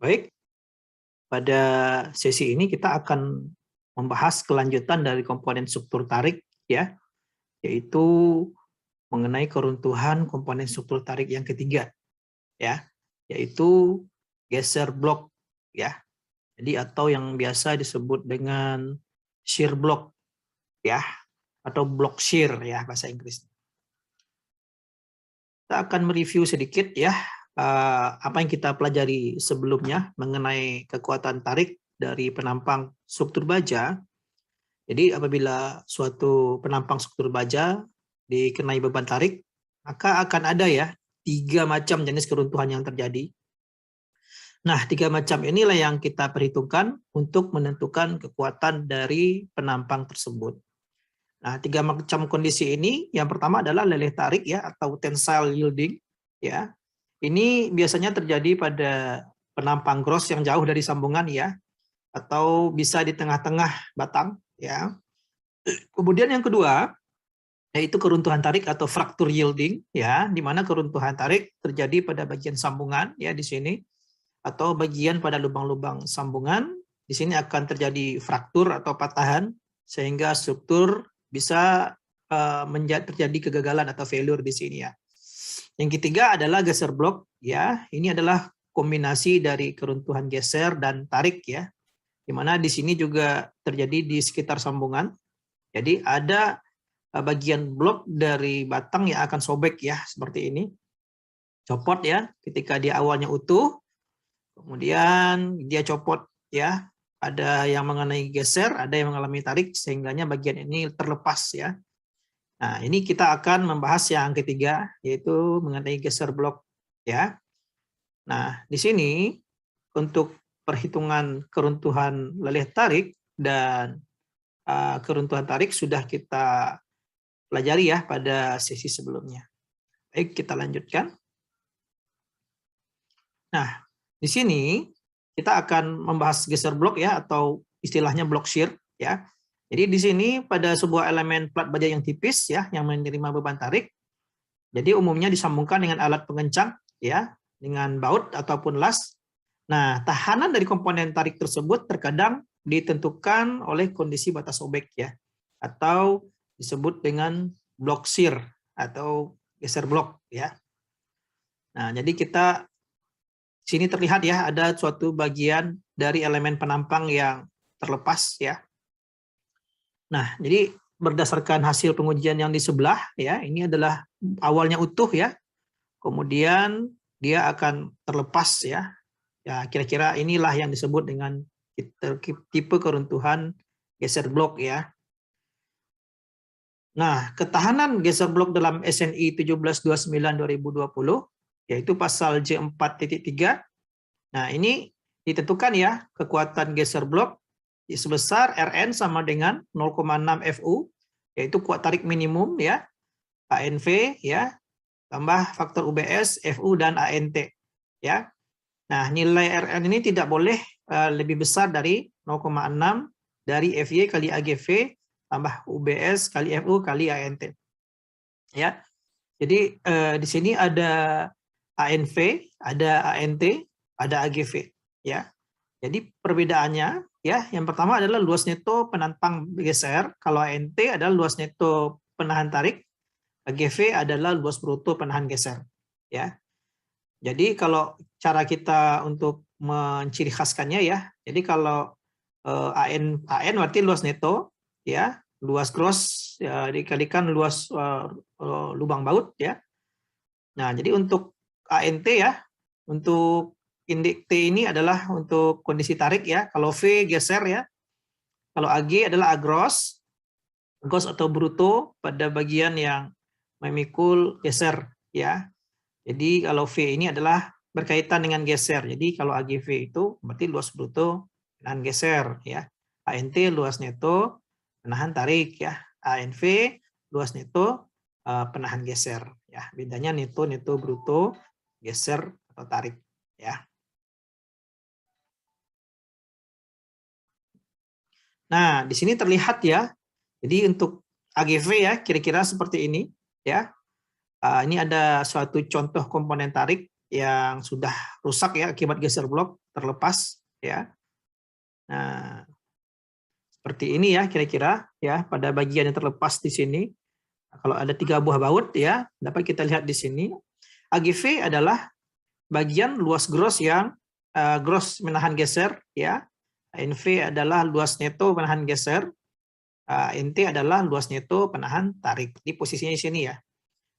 Baik, pada sesi ini kita akan membahas kelanjutan dari komponen struktur tarik ya, yaitu mengenai keruntuhan komponen struktur tarik yang ketiga ya, yaitu geser blok ya. Jadi atau yang biasa disebut dengan shear block ya, atau block shear ya bahasa Inggris. Kita akan mereview sedikit ya apa yang kita pelajari sebelumnya mengenai kekuatan tarik dari penampang struktur baja. Jadi apabila suatu penampang struktur baja dikenai beban tarik, maka akan ada ya 3 macam jenis keruntuhan yang terjadi. Nah, 3 macam inilah yang kita perhitungkan untuk menentukan kekuatan dari penampang tersebut. Nah, 3 macam kondisi ini, yang pertama adalah leleh tarik ya atau tensile yielding ya. Ini biasanya terjadi pada penampang gross yang jauh dari sambungan ya, atau bisa di tengah-tengah batang ya. Kemudian yang kedua yaitu keruntuhan tarik atau fracture yielding ya, di mana keruntuhan tarik terjadi pada bagian sambungan ya di sini, atau bagian pada lubang-lubang sambungan. Di sini akan terjadi fraktur atau patahan sehingga struktur bisa terjadi kegagalan atau failure di sini ya. Yang ketiga adalah geser blok ya. Ini adalah kombinasi dari keruntuhan geser dan tarik ya. Di mana di sini juga terjadi di sekitar sambungan. Jadi ada bagian blok dari batang yang akan sobek ya seperti ini. Copot ya ketika dia awalnya utuh. Kemudian dia copot ya. Ada yang mengenai geser, ada yang mengalami tarik sehingganya bagian ini terlepas ya. Nah, ini kita akan membahas yang ketiga, yaitu mengenai geser blok ya. Nah, di sini untuk perhitungan keruntuhan leleh tarik dan keruntuhan tarik sudah kita pelajari ya pada sesi sebelumnya. Baik, kita lanjutkan. Nah, di sini kita akan membahas geser blok ya, atau istilahnya block shear ya. Jadi di sini pada sebuah elemen plat baja yang tipis ya, yang menerima beban tarik. Jadi umumnya disambungkan dengan alat pengencang ya, dengan baut ataupun las. Nah, tahanan dari komponen tarik tersebut terkadang ditentukan oleh kondisi batas sobek ya, atau disebut dengan block shear atau geser blok ya. Nah, jadi kita sini terlihat ya ada suatu bagian dari elemen penampang yang terlepas ya. Nah, jadi berdasarkan hasil pengujian yang di sebelah ya, ini adalah awalnya utuh ya. Kemudian dia akan terlepas ya. Ya, kira-kira inilah yang disebut dengan tipe keruntuhan geser blok ya. Nah, ketahanan geser blok dalam SNI 1729/2020 yaitu pasal J4.3. Nah, ini ditentukan ya kekuatan geser blok sebesar Rn sama dengan 0,6 Fu, yaitu kuat tarik minimum ya, ANV ya, tambah faktor UBS, Fu dan ANT ya. Nah, nilai Rn ini tidak boleh lebih besar dari 0,6 dari Fy kali AGV tambah UBS kali Fu kali ANT. Ya. Jadi di sini ada ANV, ada ANT, ada AGV ya. Jadi perbedaannya ya, yang pertama adalah luas neto penantang geser, kalau ANT adalah luas neto penahan tarik, AGV adalah luas bruto penahan geser ya. Jadi kalau cara kita untuk menciri khaskannya ya, jadi kalau AN berarti luas neto ya, luas gross ya, dikalikan luas lubang baut ya. Nah, jadi untuk ANT ya, untuk indik T ini adalah untuk kondisi tarik ya. Kalau V geser ya. Kalau AG adalah agros, gross atau bruto pada bagian yang memikul geser ya. Jadi kalau V ini adalah berkaitan dengan geser. Jadi kalau AGV itu berarti luas bruto penahan geser ya. ANT luas neto penahan tarik ya. ANV luas neto penahan geser ya. Bedanya neto bruto geser atau tarik ya. Nah, di sini terlihat ya. Jadi untuk AGV ya kira-kira seperti ini ya. Ini ada suatu contoh komponen tarik yang sudah rusak ya akibat geser blok. terlepas ya. Nah, seperti ini ya kira-kira ya pada bagian yang terlepas di sini. Kalau ada 3 buah baut ya, dapat kita lihat di sini. AGV adalah bagian luas gross yang gross menahan geser ya. NV adalah luas neto penahan geser. NT adalah luas neto penahan tarik. Di posisinya di sini ya.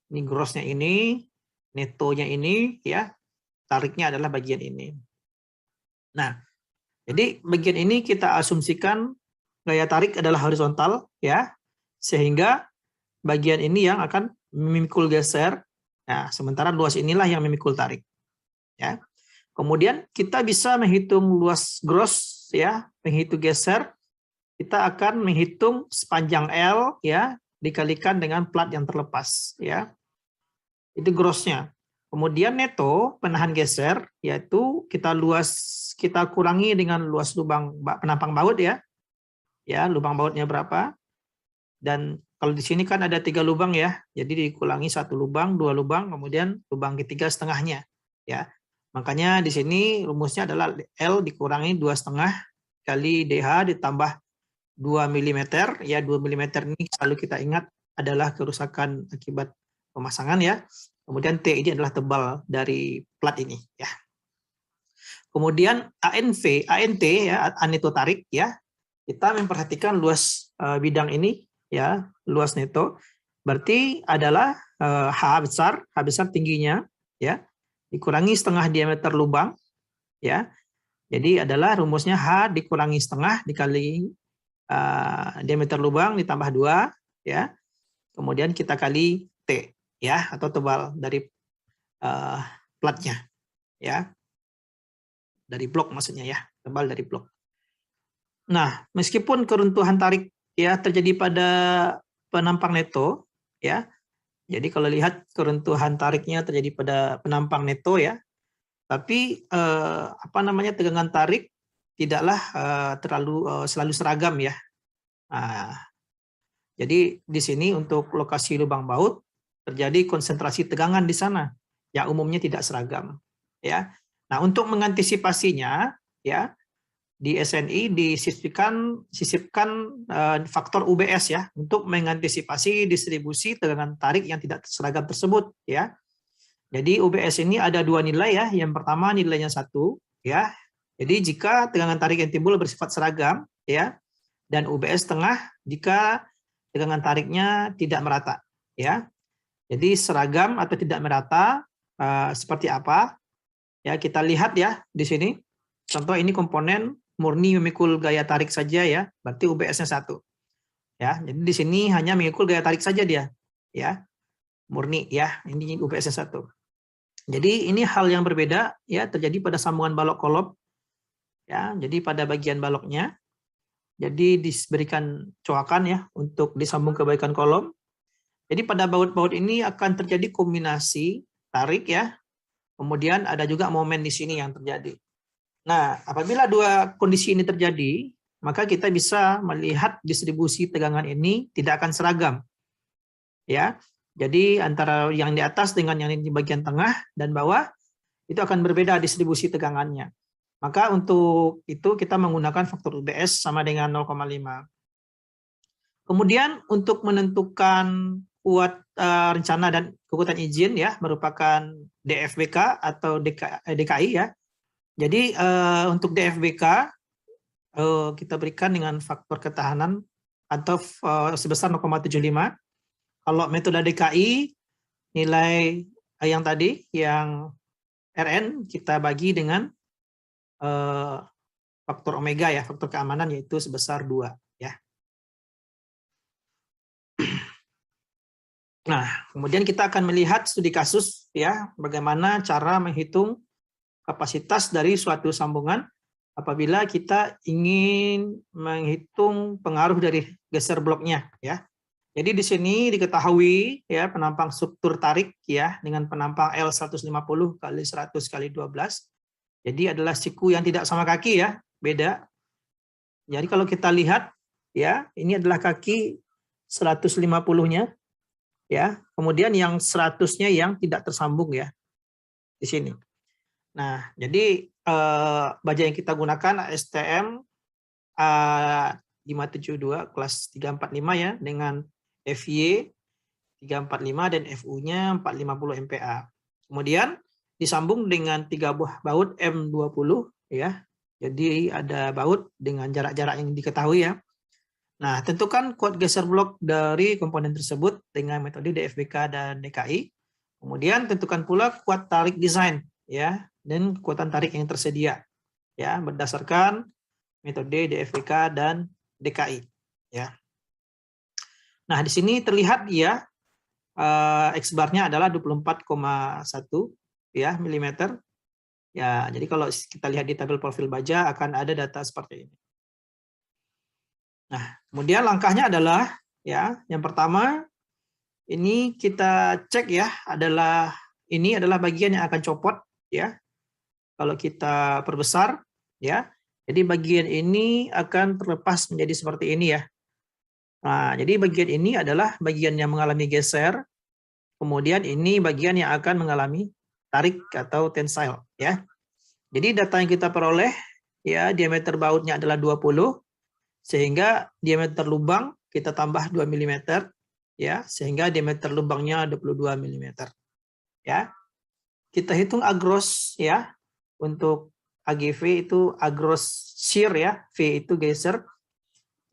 Ini grossnya ini, netonya ini ya. Tariknya adalah bagian ini. Nah, jadi bagian ini kita asumsikan gaya tarik adalah horizontal ya. Sehingga bagian ini yang akan memikul geser. Nah, sementara luas inilah yang memikul tarik. Ya. Kemudian kita bisa menghitung luas gross ya, menghitung geser. Kita akan menghitung sepanjang L ya dikalikan dengan plat yang terlepas ya. Itu grossnya. Kemudian neto penahan geser yaitu kita kurangi dengan luas lubang penampang baut ya. Ya, lubang bautnya berapa? Dan kalau di sini kan ada 3 lubang ya. Jadi dikurangi 1 lubang, 2 lubang, kemudian lubang ketiga setengahnya ya. Makanya di sini rumusnya adalah L dikurangi 2,5 kali DH ditambah 2 mm ya. 2 mm ini selalu kita ingat adalah kerusakan akibat pemasangan ya. Kemudian T ini adalah tebal dari plat ini ya. Kemudian ANT ya, aneto tarik ya. Kita memperhatikan luas bidang ini ya, luas neto. Berarti adalah H besar tingginya ya. Dikurangi setengah diameter lubang ya. Jadi adalah rumusnya H dikurangi setengah dikali diameter lubang ditambah 2 ya. Kemudian kita kali T ya, atau tebal dari platnya ya. Dari blok maksudnya ya, tebal dari blok. Nah, meskipun keruntuhan tarik ya terjadi pada penampang neto ya. Jadi kalau lihat keruntuhan tariknya terjadi pada penampang neto ya. Tapi tegangan tarik tidaklah selalu seragam ya. Nah, jadi di sini untuk lokasi lubang baut terjadi konsentrasi tegangan di sana yang umumnya tidak seragam ya. Nah, untuk mengantisipasinya ya di SNI disisipkan faktor UBS ya untuk mengantisipasi distribusi tegangan tarik yang tidak seragam tersebut ya. Jadi UBS ini ada 2 nilai ya. Yang pertama nilainya 1 ya. Jadi jika tegangan tarik yang timbul bersifat seragam ya, dan UBS setengah jika tegangan tariknya tidak merata ya. Jadi seragam atau tidak merata seperti apa? Ya, kita lihat ya di sini. Contoh ini komponen murni memikul gaya tarik saja ya, berarti UBS-nya 1. Ya, jadi di sini hanya memikul gaya tarik saja dia. Ya. Murni ya, ini UBS-nya 1. Jadi ini hal yang berbeda ya terjadi pada sambungan balok kolom. Ya, jadi pada bagian baloknya. Jadi diberikan coakan ya untuk disambung ke bagian kolom. Jadi pada baut-baut ini akan terjadi kombinasi tarik ya. Kemudian ada juga momen di sini yang terjadi. Nah, apabila 2 kondisi ini terjadi, maka kita bisa melihat distribusi tegangan ini tidak akan seragam. Ya. Jadi antara yang di atas dengan yang di bagian tengah dan bawah itu akan berbeda distribusi tegangannya. Maka untuk itu kita menggunakan faktor UBS sama dengan 0,5. Kemudian untuk menentukan kuat rencana dan kekuatan izin ya merupakan DFBK atau DKI ya. Jadi untuk DFBK kita berikan dengan faktor ketahanan atau sebesar 0,75. Kalau metode DKI nilai yang tadi yang RN kita bagi dengan faktor omega ya, faktor keamanan yaitu sebesar 2 ya. Nah, kemudian kita akan melihat studi kasus ya, bagaimana cara menghitung kapasitas dari suatu sambungan apabila kita ingin menghitung pengaruh dari geser bloknya ya. Jadi di sini diketahui ya penampang struktur tarik ya dengan penampang L 150 kali 100 kali 12. Jadi adalah siku yang tidak sama kaki ya, beda. Jadi kalau kita lihat ya, ini adalah kaki 150-nya ya. Kemudian yang 100-nya yang tidak tersambung ya. Di sini. Nah, jadi baja yang kita gunakan ASTM 572 kelas 345 ya, dengan FY 345 dan FU-nya 450 MPa. Kemudian disambung dengan 3 buah baut M20 ya. Jadi ada baut dengan jarak-jarak yang diketahui ya. Nah, tentukan kuat geser blok dari komponen tersebut dengan metode DFBK dan DKI. Kemudian tentukan pula kuat tarik desain ya dan kekuatan tarik yang tersedia ya berdasarkan metode DFBK dan DKI ya. Nah, di sini terlihat ya X bar-nya adalah 24,1 ya milimeter. Ya, jadi kalau kita lihat di tabel profil baja akan ada data seperti ini. Nah, kemudian langkahnya adalah ya, yang pertama ini kita cek ya, ini adalah bagian yang akan copot ya. Kalau kita perbesar ya, jadi bagian ini akan terlepas menjadi seperti ini ya. Nah, jadi bagian ini adalah bagian yang mengalami geser. Kemudian ini bagian yang akan mengalami tarik atau tensile ya. Jadi data yang kita peroleh ya, diameter bautnya adalah 20 sehingga diameter lubang kita tambah 2 mm ya, sehingga diameter lubangnya 22 mm ya. Kita hitung agros ya. Untuk AGV itu agros shear ya, V itu geser.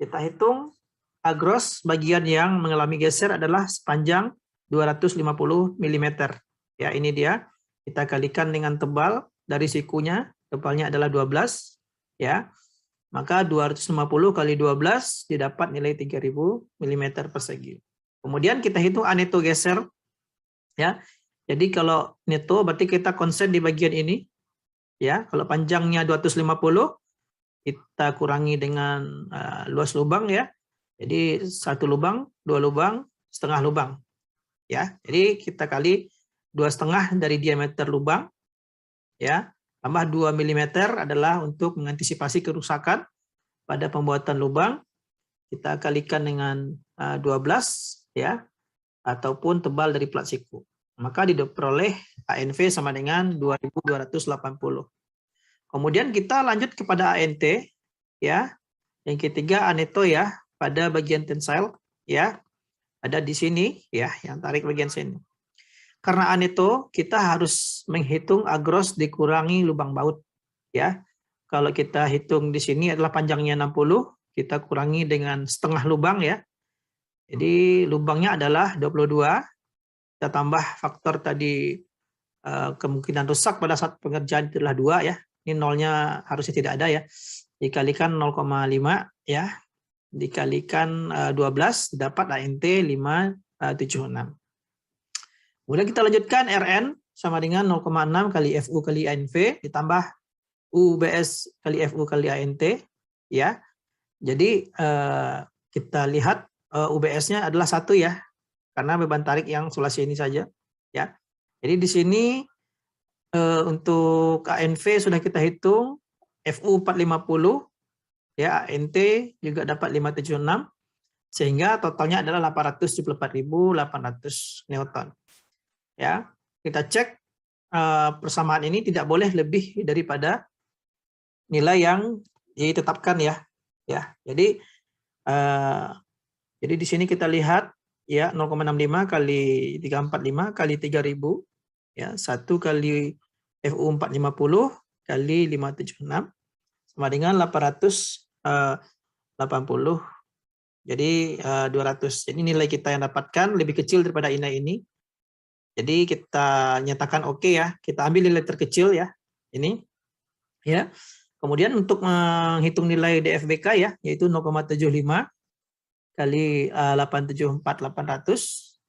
Kita hitung agros bagian yang mengalami geser adalah sepanjang 250 mm. Ya, ini dia. Kita kalikan dengan tebal dari sikunya, tebalnya adalah 12 ya. Maka 250 kali 12 didapat nilai 3000 mm persegi. Kemudian kita hitung aneto geser ya. Jadi kalau neto berarti kita konsen di bagian ini ya. Kalau panjangnya 250 kita kurangi dengan luas lubang ya. Jadi 1 lubang, 2 lubang, setengah lubang ya. Jadi kita kali 2,5 dari diameter lubang ya, tambah 2 mm adalah untuk mengantisipasi kerusakan pada pembuatan lubang. Kita kalikan dengan 12 ya, ataupun tebal dari plat siku. Maka diperoleh ANV sama dengan 2280. Kemudian kita lanjut kepada ANT ya. Yang ketiga aneto ya, pada bagian tensile ya. Ada di sini ya, yang tarik bagian sini. Karena aneto kita harus menghitung agros dikurangi lubang baut ya. Kalau kita hitung di sini adalah panjangnya 60, kita kurangi dengan setengah lubang ya. Jadi lubangnya adalah 22. Kita tambah faktor tadi kemungkinan rusak pada saat pengerjaan itu adalah 2 ya. Ini nolnya harusnya tidak ada ya. Dikalikan 0,5 ya. Dikalikan 12 dapat ANT 576. Kemudian kita lanjutkan RN sama dengan 0,6 kali FU kali ANV ditambah UBS kali FU kali ANT ya. Jadi kita lihat UBS-nya adalah 1 ya. Karena beban tarik yang sulasi ini saja ya. Jadi di sini untuk ANV sudah kita hitung, FU 450 ya, ANT juga dapat 576 sehingga totalnya adalah 874.800 Newton. Ya, kita cek persamaan ini tidak boleh lebih daripada nilai yang ditetapkan ya. Ya, jadi di sini kita lihat ya 0,65 kali 345 kali 3000 ya, 1 kali FU 450 kali 576 sama dengan 880. Jadi 200. Jadi nilai kita yang dapatkan lebih kecil daripada ini. Jadi kita nyatakan oke ya. Kita ambil nilai terkecil ya. Ini ya. Kemudian untuk menghitung nilai DFBK ya, yaitu 0,75 kali 874.800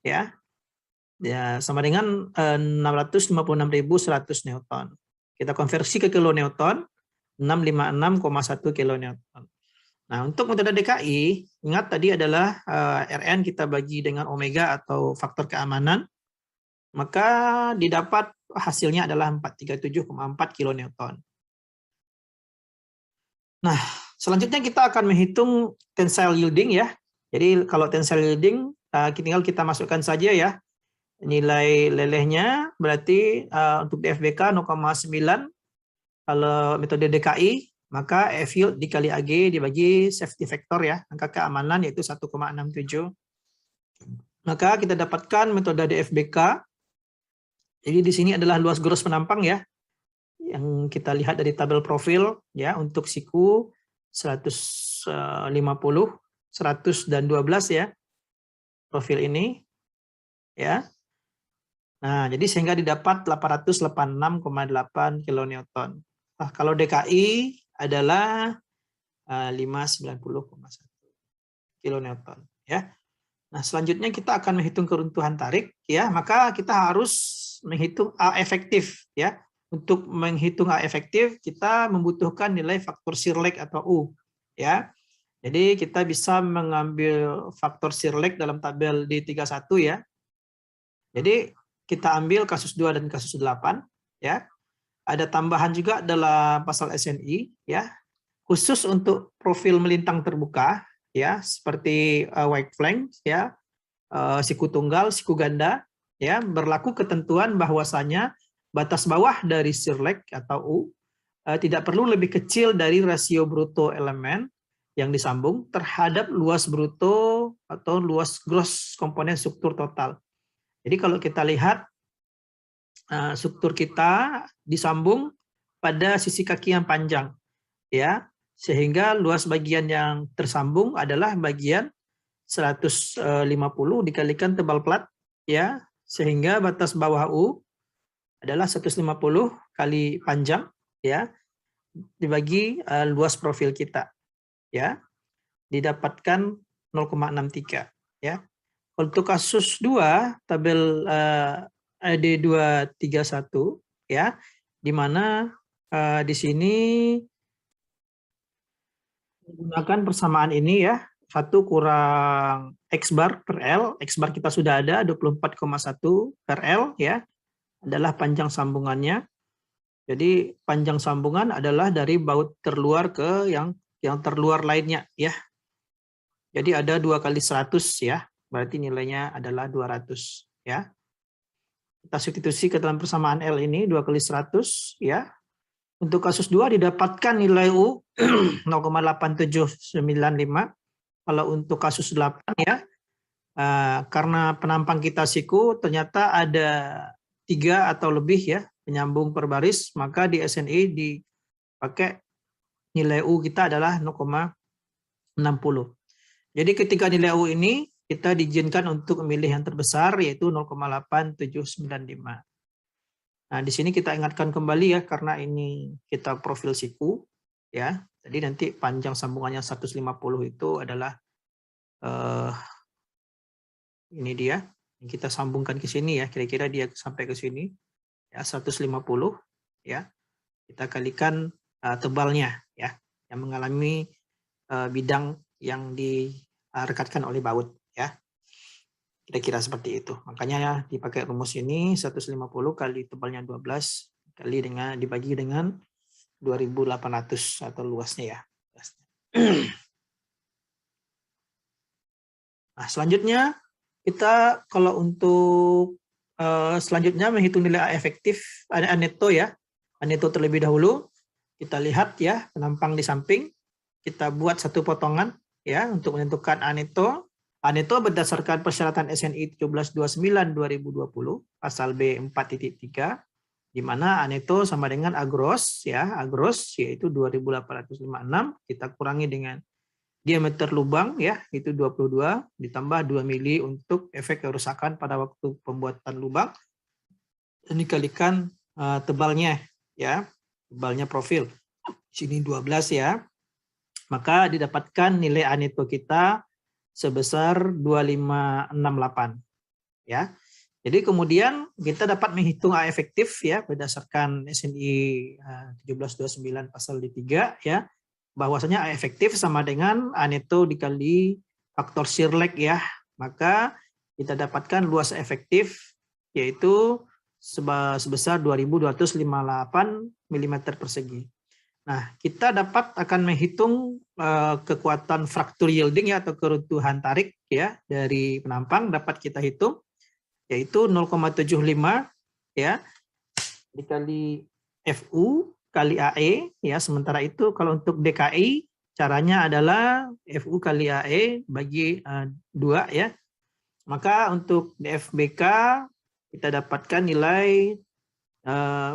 ya. Ya, sama dengan 656.100 Newton. Kita konversi ke kilonewton, 656,1 kilonewton. Nah, untuk metode DKI, ingat tadi adalah RN kita bagi dengan omega atau faktor keamanan, maka didapat hasilnya adalah 437,4 kilonewton. Nah, selanjutnya kita akan menghitung tensile yielding ya. Jadi kalau tensile yielding, tinggal kita masukkan saja ya. Nilai lelehnya berarti untuk DFBK 0,9 Kalau metode DKI, maka F yield dikali AG dibagi safety factor ya, angka keamanan yaitu 1,67. Maka kita dapatkan metode DFBK. Jadi di sini adalah luas gross penampang ya, yang kita lihat dari tabel profil ya, untuk siku 150, 100 dan 12 ya, profil ini ya. Nah, jadi sehingga didapat 886,8 kilonewton. Nah, kalau DKI adalah 590,1 kilonewton ya. Nah, selanjutnya kita akan menghitung keruntuhan tarik ya, maka kita harus menghitung A efektif ya. Untuk menghitung A efektif kita membutuhkan nilai faktor shear lag atau U ya. Jadi kita bisa mengambil faktor shear lag dalam tabel D31 ya. Jadi kita ambil kasus 2 dan kasus 8 ya. Ada tambahan juga dalam pasal SNI ya, khusus untuk profil melintang terbuka ya, seperti white flank ya, siku tunggal, siku ganda ya, berlaku ketentuan bahwasanya batas bawah dari shear lag atau U tidak perlu lebih kecil dari rasio bruto elemen yang disambung terhadap luas bruto atau luas gross komponen struktur total. Jadi kalau kita lihat struktur kita disambung pada sisi kaki yang panjang ya, sehingga luas bagian yang tersambung adalah bagian 150 dikalikan tebal plat ya, sehingga batas bawah U adalah 150 kali panjang ya, dibagi luas profil kita ya, didapatkan 0,63 ya. Untuk kasus 2 tabel D231 ya, di mana di sini menggunakan persamaan ini ya, 1 kurang X bar per L, X bar kita sudah ada 24,1 per L ya, adalah panjang sambungannya. Jadi panjang sambungan adalah dari baut terluar ke yang terluar lainnya ya. Jadi ada 2 kali 100 ya, berarti nilainya adalah 200 ya. Kita substitusi ke dalam persamaan L ini 2 kali 100 ya. Untuk kasus 2 didapatkan nilai U 0,8795. Kalau untuk kasus 8 ya, karena penampang kita siku ternyata ada 3 atau lebih ya penyambung per baris, maka di SNI dipakai nilai U kita adalah 0,60. Jadi ketika nilai U ini kita diizinkan untuk memilih yang terbesar yaitu 0,8795. Nah, di sini kita ingatkan kembali ya, karena ini kita profil siku ya. Jadi nanti panjang sambungannya 150 itu adalah ini dia. Kita sambungkan ke sini ya, kira-kira dia sampai ke sini ya, 150 ya. Kita kalikan tebalnya ya, yang mengalami bidang yang direkatkan oleh baut ya. Kira-kira seperti itu. Makanya ya, dipakai rumus ini 150 kali tebalnya 12 kali dengan dibagi dengan 2800 atau luasnya ya. Nah, selanjutnya kita kalau untuk selanjutnya menghitung nilai A efektif neto ya. Neto terlebih dahulu. Kita lihat ya, penampang di samping. Kita buat satu potongan ya untuk menentukan A neto. A neto berdasarkan persyaratan SNI 1729 2020 pasal B 4.3, di mana A neto sama dengan A gross ya, A gross yaitu 2856 kita kurangi dengan diameter lubang ya, itu 22 ditambah 2 mili untuk efek kerusakan pada waktu pembuatan lubang dan dikalikan tebalnya ya, tebalnya profil. Di sini 12 ya. Maka didapatkan nilai A neto kita sebesar 2568 ya. Jadi kemudian kita dapat menghitung A efektif ya berdasarkan SNI 1729 pasal D3 ya, bahwasanya A efektif sama dengan A neto dikali faktor shear lag ya. Maka kita dapatkan luas efektif yaitu sebesar 2258 mm persegi. Nah, kita akan menghitung kekuatan fraktur yielding ya, atau keruntuhan tarik ya dari penampang, dapat kita hitung yaitu 0,75 ya dikali Fu kali AE ya. Sementara itu kalau untuk DKI caranya adalah FU kali AE bagi 2 ya. Maka untuk DFBK kita dapatkan nilai,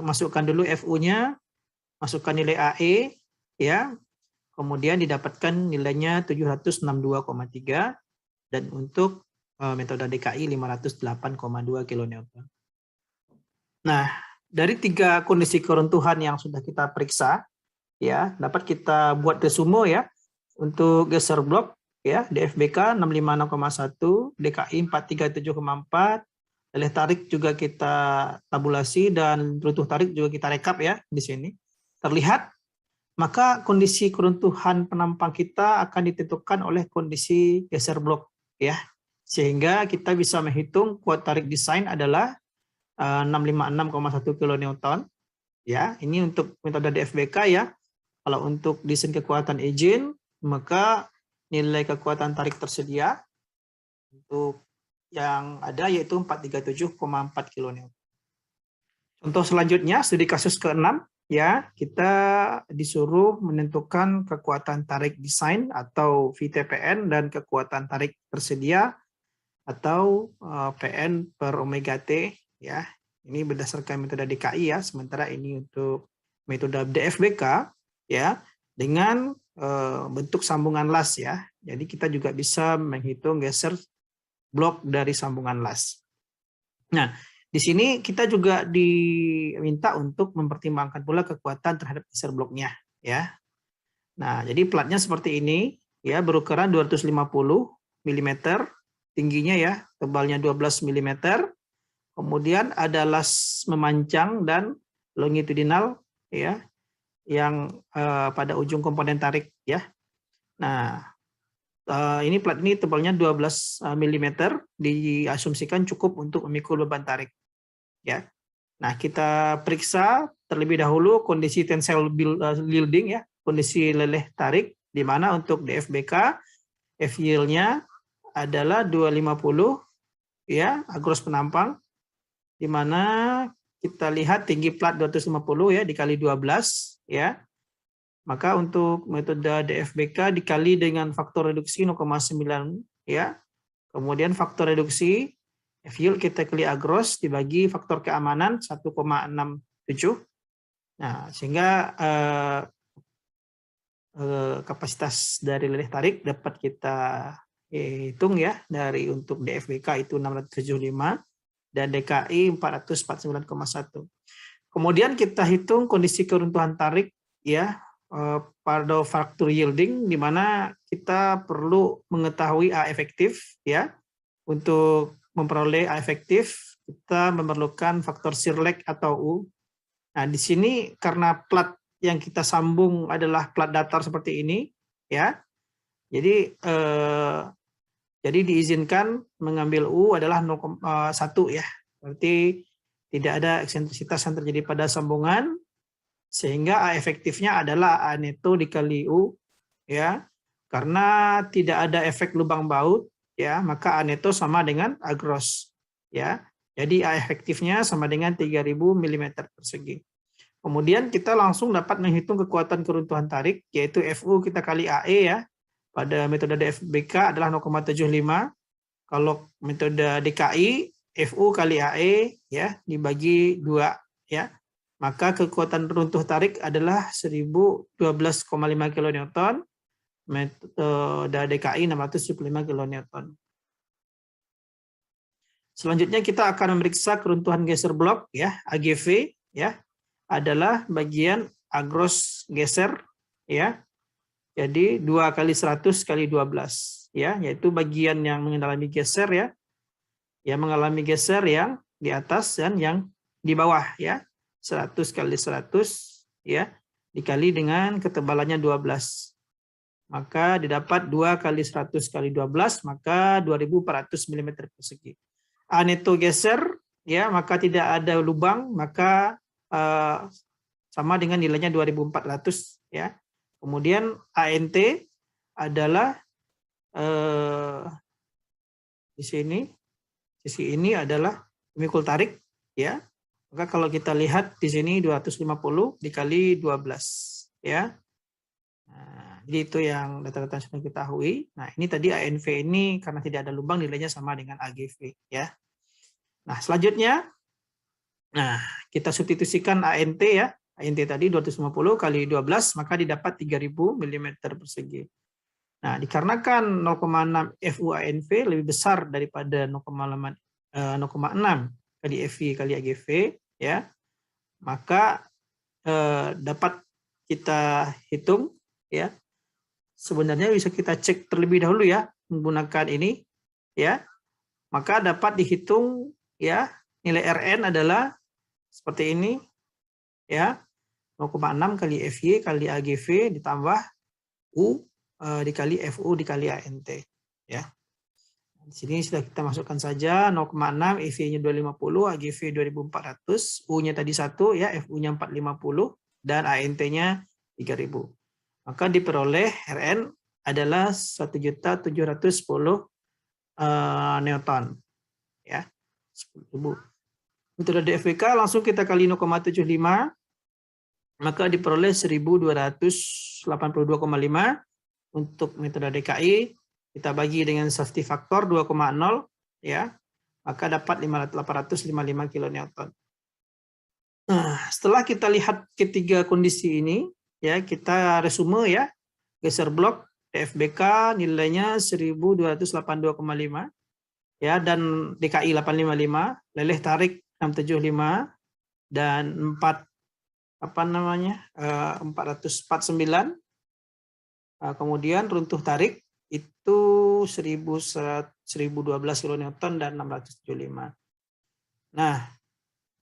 masukkan dulu FU-nya, masukkan nilai AE ya. Kemudian didapatkan nilainya 762,3 dan untuk metode DKI 508,2 kilonewton. Nah, dari 3 kondisi keruntuhan yang sudah kita periksa ya, dapat kita buat resume ya. Untuk geser blok ya, DFBK 656,1, DKI 437,4, leleh tarik juga kita tabulasi dan runtuh tarik juga kita rekap ya di sini. Terlihat maka kondisi keruntuhan penampang kita akan ditentukan oleh kondisi geser blok ya. Sehingga kita bisa menghitung kuat tarik desain adalah 656,1 kilonewton ya. Ini untuk metode DFBK ya. Kalau untuk desain kekuatan engine maka nilai kekuatan tarik tersedia untuk yang ada yaitu 437,4 kilonewton. Contoh selanjutnya studi kasus ke-6 ya, kita disuruh menentukan kekuatan tarik desain atau VTPN dan kekuatan tarik tersedia atau PN per omega T ya. Ini berdasarkan metode DKI ya, sementara ini untuk metode DFBK ya dengan bentuk sambungan las ya. Jadi kita juga bisa menghitung geser blok dari sambungan las. Nah, di sini kita juga diminta untuk mempertimbangkan pula kekuatan terhadap geser bloknya ya. Nah, jadi platnya seperti ini ya, berukuran 250 mm, tingginya ya, tebalnya 12 mm. Kemudian ada las memancang dan longitudinal ya yang pada ujung komponen tarik ya. Nah, ini plat ini tebalnya 12 mm, diasumsikan cukup untuk memikul beban tarik. Ya, nah kita periksa terlebih dahulu kondisi tensile yielding ya, kondisi leleh tarik, di mana untuk DFBK F yield-nya adalah 250 ya, agros penampang, di mana kita lihat tinggi plat 250 ya dikali 12 ya. Maka untuk metode DFBK dikali dengan faktor reduksi 0,9 ya. Kemudian faktor reduksi F yield kita kali agros dibagi faktor keamanan 1,67. Nah, sehingga kapasitas dari leleh tarik dapat kita hitung ya, dari untuk DFBK itu 675 dan DKI 449,1. Kemudian kita hitung kondisi keruntuhan tarik ya pada faktor yielding, di mana kita perlu mengetahui A efektif ya. Untuk memperoleh A efektif, kita memerlukan faktor shear lag atau U. Nah, di sini karena plat yang kita sambung adalah plat datar seperti ini, ya. Jadi diizinkan mengambil U adalah 0,1 ya. Berarti tidak ada eksentrisitas yang terjadi pada sambungan, sehingga A efektifnya adalah A neto dikali U, ya. Karena tidak ada efek lubang baut, ya, maka A neto sama dengan A gross ya. Jadi A efektifnya sama dengan 3000 mm persegi. Kemudian kita langsung dapat menghitung kekuatan keruntuhan tarik, yaitu FU kita kali AE ya. Pada metode DFBK adalah 0,75. Kalau metode DKI FU kali AE ya dibagi 2 ya. Maka kekuatan runtuh tarik adalah 1012,5 kN. Metode DKI 675 kN. Selanjutnya kita akan memeriksa keruntuhan geser blok ya, AGV ya, adalah bagian agros geser ya. Jadi 2 kali 100 kali 12 ya, yaitu bagian yang mengalami geser ya. Yang mengalami geser yang di atas dan yang di bawah ya. 100 kali 100 ya dikali dengan ketebalannya 12. Maka didapat 2 kali 100 kali 12, maka 2400 mm persegi. A neto geser ya, maka tidak ada lubang, maka sama dengan nilainya 2400 ya. Kemudian ANT adalah di sini, sisi ini adalah pemikul tarik ya. Maka kalau kita lihat di sini 250 dikali 12 ya. Nah, jadi itu yang data-data yang sudah kita ketahui. Nah, ini tadi ANV ini karena tidak ada lubang nilainya sama dengan AGV ya. Nah, selanjutnya kita substitusikan ANT ya. ANT tadi 250 kali 12 maka didapat 3000 mm persegi. Nah, dikarenakan 0,6 FU-ANV lebih besar daripada 0,6 kali FV kali AGV ya, maka dapat kita hitung ya. Sebenarnya bisa kita cek terlebih dahulu ya menggunakan ini ya. Maka dapat dihitung ya, nilai Rn adalah seperti ini ya. 0,6 kali FY kali AGV ditambah U dikali FU dikali ANT ya. Di sini sudah kita masukkan saja 0,6, FY-nya 250, AGV 2400, U-nya tadi 1 ya, FU-nya 450 dan ANT-nya 3000. Maka diperoleh Rn adalah 1.710 Newton ya. 10.000. Untuk DFVK langsung kita kali 0,75 maka diperoleh 1282,5. Untuk metode DKI kita bagi dengan safety factor 2,0 ya, maka dapat 855 kN. Nah, setelah kita lihat ketiga kondisi ini ya, kita resume ya. Geser blok DFBK nilainya 1282,5 ya, dan DKI 855, leleh tarik 675 dan 449. Kemudian runtuh tarik itu 1012 kN dan 675. Nah,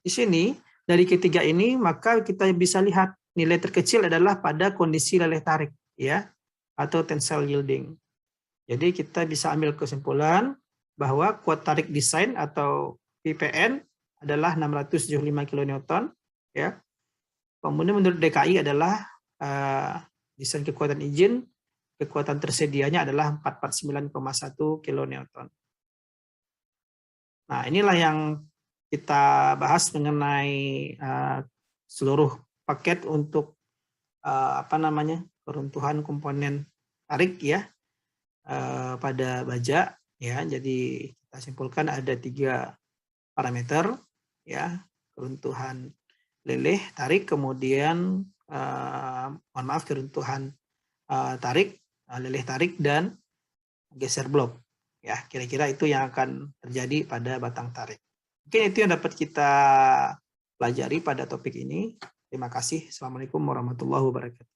di sini dari ketiga ini maka kita bisa lihat nilai terkecil adalah pada kondisi leleh tarik ya, atau tensile yielding. Jadi kita bisa ambil kesimpulan bahwa kuat tarik desain atau PPN adalah 675 kN ya. Kemudian menurut DKI adalah desain kekuatan engine, kekuatan tersedianya adalah 449,1 kN. Nah, inilah yang kita bahas mengenai seluruh paket untuk keruntuhan komponen tarik ya pada baja ya. Jadi kita simpulkan ada 3 parameter ya, keruntuhan leleh tarik, kemudian keruntuhan tarik, leleh tarik dan geser blok ya. Kira-kira itu yang akan terjadi pada batang tarik. Mungkin itu yang dapat kita pelajari pada topik ini. Terima kasih. Assalamualaikum warahmatullahi wabarakatuh.